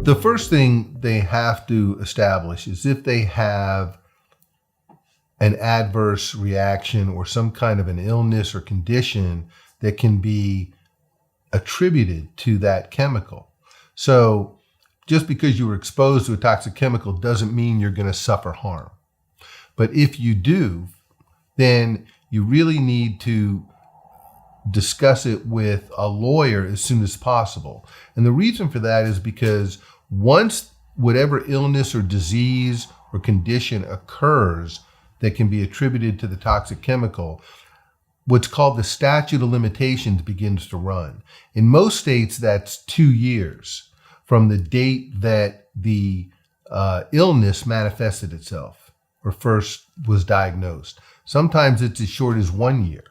The first thing they have to establish is if they have an adverse reaction or some kind of an illness or condition that can be attributed to that chemical. So just because you were exposed to a toxic chemical doesn't mean you're going to suffer harm. But if you do, then you really need to discuss it with a lawyer as soon as possible. And the reason for that is because once whatever illness or disease or condition occurs that can be attributed to the toxic chemical, what's called the statute of limitations begins to run. In most states, that's 2 years from the date that the illness manifested itself or first was diagnosed. Sometimes it's as short as 1 year.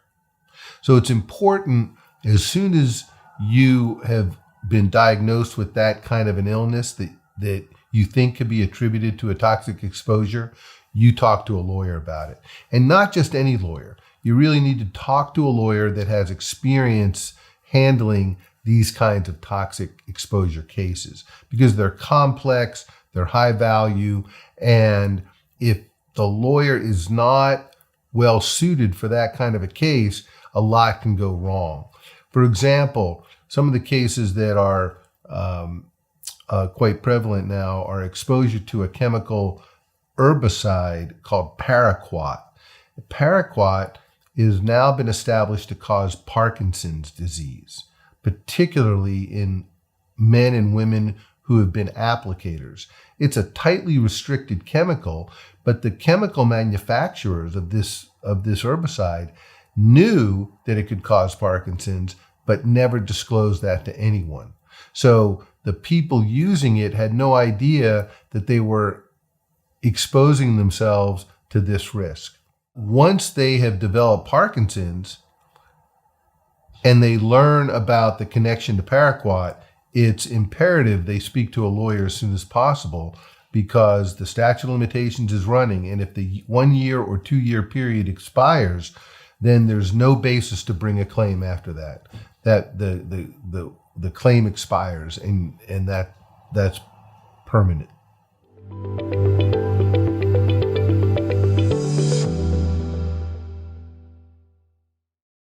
So it's important, as soon as you have been diagnosed with that kind of an illness that you think could be attributed to a toxic exposure, you talk to a lawyer about it. And not just any lawyer. You really need to talk to a lawyer that has experience handling these kinds of toxic exposure cases because they're complex, they're high value, and if the lawyer is not well suited for that kind of a case, a lot can go wrong. For example, some of the cases that are quite prevalent now are exposure to a chemical herbicide called paraquat. Paraquat has now been established to cause Parkinson's disease, particularly in men and women who have been applicators. It's a tightly restricted chemical, but the chemical manufacturers of this herbicide knew that it could cause Parkinson's, but never disclosed that to anyone. So the people using it had no idea that they were exposing themselves to this risk. Once they have developed Parkinson's and they learn about the connection to paraquat, it's imperative they speak to a lawyer as soon as possible because the statute of limitations is running. And if the 1 year or 2 year period expires, then there's no basis to bring a claim after that. That the claim expires and that's permanent.